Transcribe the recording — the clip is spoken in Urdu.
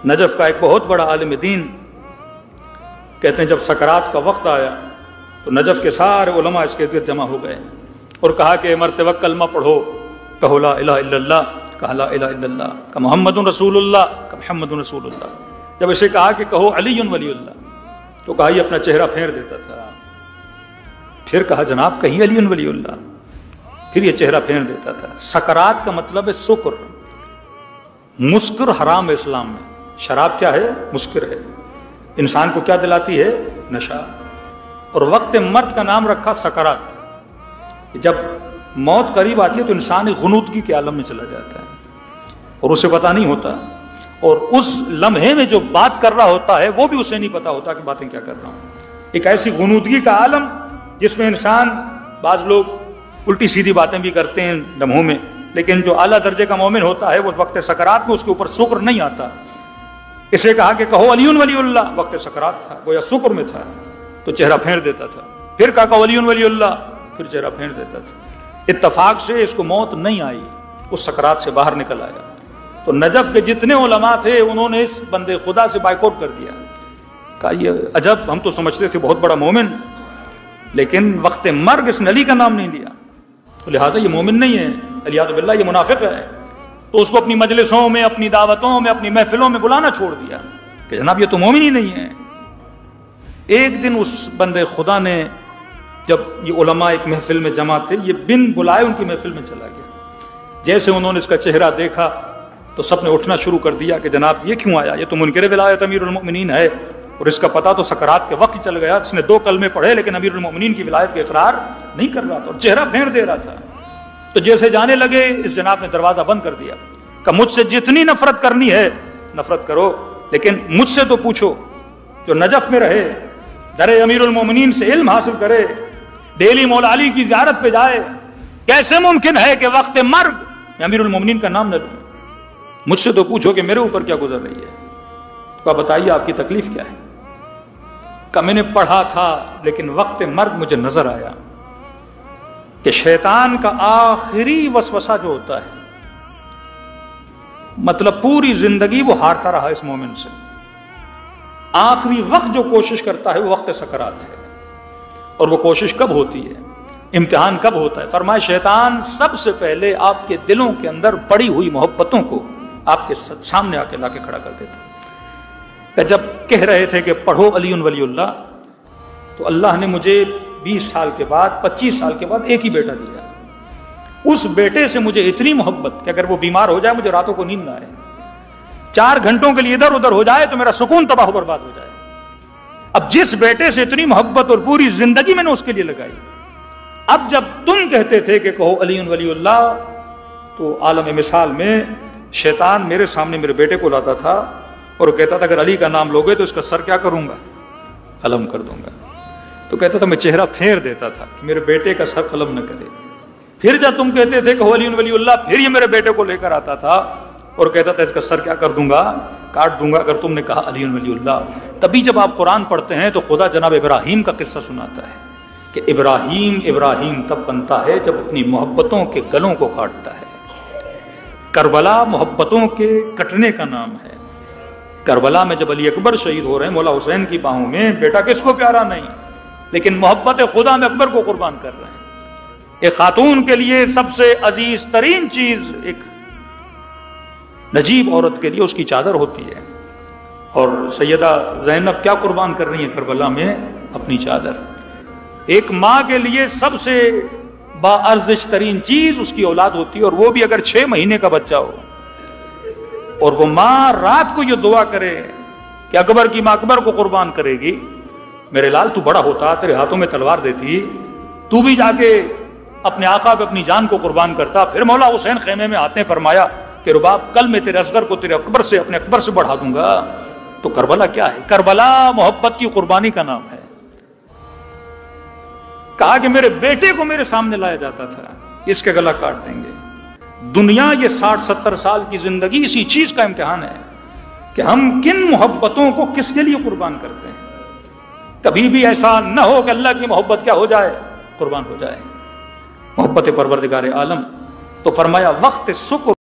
نجف کا ایک بہت بڑا عالم دین، کہتے ہیں جب سکرات کا وقت آیا تو نجف کے سارے علماء اس کے گرد جمع ہو گئے اور کہا کہ مرتے وقت کلمہ پڑھو، کہو لا الہ الا اللہ، کہا لا الہ الا اللہ، کہ محمد رسول اللہ، کہ محمد رسول اللہ۔ جب اسے کہا کہ کہو علی ولی اللہ تو کہا یہ اپنا چہرہ پھیر دیتا تھا، پھر کہا جناب کہیں علی ولی اللہ، پھر یہ چہرہ پھیر دیتا تھا۔ سکرات کا مطلب ہے سکر، مسکر حرام ہے اسلام میں۔ شراب کیا ہے؟ مسکر ہے، انسان کو کیا دلاتی ہے؟ نشہ۔ اور وقت مرد کا نام رکھا سکرات، جب موت قریب آتی ہے تو انسان غنودگی کے عالم میں چلا جاتا ہے اور اسے پتہ نہیں ہوتا، اور اس لمحے میں جو بات کر رہا ہوتا ہے وہ بھی اسے نہیں پتا ہوتا کہ باتیں کیا کر رہا ہوں۔ ایک ایسی غنودگی کا عالم جس میں انسان، بعض لوگ الٹی سیدھی باتیں بھی کرتے ہیں لمحوں میں، لیکن جو اعلیٰ درجے کا مومن ہوتا ہے وہ وقت سکرات میں اس کے اوپر سکر نہیں آتا۔ اسے کہا کہ کہو علی ولی اللہ، وقت سکرات تھا، وہ یا سکر میں تھا تو چہرہ پھیر دیتا تھا، پھر کہا کہ علی ولی اللہ، پھر چہرہ پھیر دیتا تھا۔ اتفاق سے اس کو موت نہیں آئی، اس سکرات سے باہر نکل آیا۔ تو نجف کے جتنے علماء تھے انہوں نے اس بندے خدا سے بائیکاٹ کر دیا، کہا یہ عجب، ہم تو سمجھتے تھے بہت بڑا مومن، لیکن وقت مرگ اس نے علی کا نام نہیں لیا، تو لہٰذا یہ مومن نہیں ہے، علیہ باللہ یہ منافق ہے۔ تو اس کو اپنی مجلسوں میں، اپنی دعوتوں میں، اپنی محفلوں میں بلانا چھوڑ دیا کہ جناب یہ تو مومن ہی نہیں ہے۔ ایک دن اس بندے خدا نے، جب یہ علماء ایک محفل میں جمع تھے، یہ بن بلائے ان کی محفل میں چلا گیا۔ جیسے انہوں نے اس کا چہرہ دیکھا تو سب نے اٹھنا شروع کر دیا کہ جناب یہ کیوں آیا، یہ تو منکر ولایت امیر المؤمنین ہے، اور اس کا پتہ تو سکرات کے وقت چل گیا۔ اس نے 2 کلمے پڑھے لیکن امیر المؤمنین کی ولایت کا اقرار نہیں کر رہا تھا اور چہرہ پھیر دے رہا تھا۔ تو جیسے جانے لگے اس جناب نے دروازہ بند کر دیا کہ مجھ سے جتنی نفرت کرنی ہے نفرت کرو، لیکن مجھ سے تو پوچھو، جو نجف میں رہے، در امیر المؤمنین سے علم حاصل کرے، ڈیلی مولا علی کی زیارت پہ جائے، کیسے ممکن ہے کہ وقت مرگ میں امیر المؤمنین کا نام نہ لوں؟ مجھ سے تو پوچھو کہ میرے اوپر کیا گزر رہی ہے، تو آپ بتائیے آپ کی تکلیف کیا ہے؟ کہ میں نے پڑھا تھا لیکن وقت مرگ مجھے نظر آیا کہ شیطان کا آخری وسوسہ جو ہوتا ہے، مطلب پوری زندگی وہ ہارتا رہا اس مومن سے، آخری وقت جو کوشش کرتا ہے وہ وقت سکرات ہے۔ اور وہ کوشش کب ہوتی ہے، امتحان کب ہوتا ہے؟ فرمائے شیطان سب سے پہلے آپ کے دلوں کے اندر پڑی ہوئی محبتوں کو آپ کے سامنے آ کے لا کے کھڑا کر دیتا ہے۔ کہ جب کہہ رہے تھے کہ پڑھو علی ولی اللہ، تو اللہ نے مجھے 20 سال کے بعد، 25 سال کے بعد ایک ہی بیٹا دیا۔ اس بیٹے سے مجھے اتنی محبت کہ اگر وہ بیمار ہو جائے مجھے راتوں کو نیند نہ آئے، 4 گھنٹوں کے لیے ادھر ادھر ہو جائے تو میرا سکون تباہ و برباد ہو جائے۔ اب جس بیٹے سے اتنی محبت اور پوری زندگی میں نے اس کے لیے لگائی، اب جب تم کہتے تھے کہ کہو علی ولی اللہ، تو عالم مثال میں شیطان میرے سامنے میرے بیٹے کو لاتا تھا اور وہ کہتا تھا اگر علی کا نام لوگے تو اس کا سر کیا کروں گا؟ قلم کر دوں گا۔ تو کہتا تھا میں چہرہ پھیر دیتا تھا کہ میرے بیٹے کا سر قلم نہ کرے۔ پھر جب تم کہتے تھے کہ علی ولی اللہ، پھر یہ میرے بیٹے کو لے کر آتا تھا اور کہتا تھا اس کا سر کیا کر دوں گا؟ کاٹ دوں گا اگر تم نے کہا علی ولی اللہ۔ تبھی جب آپ قرآن پڑھتے ہیں تو خدا جناب ابراہیم کا قصہ سناتا ہے کہ ابراہیم تب بنتا ہے جب اپنی محبتوں کے گلوں کو کاٹتا ہے۔ کربلا محبتوں کے کٹنے کا نام ہے۔ کربلا میں جب علی اکبر شہید ہو رہے ہیں مولا حسین کی باہوں میں، بیٹا کس کو پیارا نہیں، لیکن محبت خدا میں اکبر کو قربان کر رہے ہیں۔ ایک خاتون کے لیے سب سے عزیز ترین چیز، ایک نجیب عورت کے لیے اس کی چادر ہوتی ہے، اور سیدہ زینب کیا قربان کر رہی ہیں کربلا میں؟ اپنی چادر۔ ایک ماں کے لیے سب سے باارزش ترین چیز اس کی اولاد ہوتی ہے، اور وہ بھی اگر 6 مہینے کا بچہ ہو، اور وہ ماں رات کو یہ دعا کرے کہ اکبر کی ماں اکبر کو قربان کرے گی، میرے لال تو بڑا ہوتا، تیرے ہاتھوں میں تلوار دیتی، تو بھی جا کے اپنے آقا پہ اپنی جان کو قربان کرتا۔ پھر مولا حسین خیمے میں آتے فرمایا کہ رباب کل میں تیرے اصغر کو تیرے اکبر سے، اپنے اکبر سے بڑھا دوں گا۔ تو کربلا کیا ہے؟ کربلا محبت کی قربانی کا نام ہے۔ کہا کہ میرے بیٹے کو میرے سامنے لایا جاتا تھا، اس کے گلا کاٹ دیں گے۔ دنیا یہ 60-70 سال کی زندگی اسی چیز کا امتحان ہے کہ ہم کن محبتوں کو کس کے لیے قربان کرتے ہیں۔ کبھی بھی ایسا نہ ہو کہ اللہ کی محبت کیا ہو جائے؟ قربان ہو جائے۔ محبت پروردگار عالم۔ تو فرمایا وقت سکر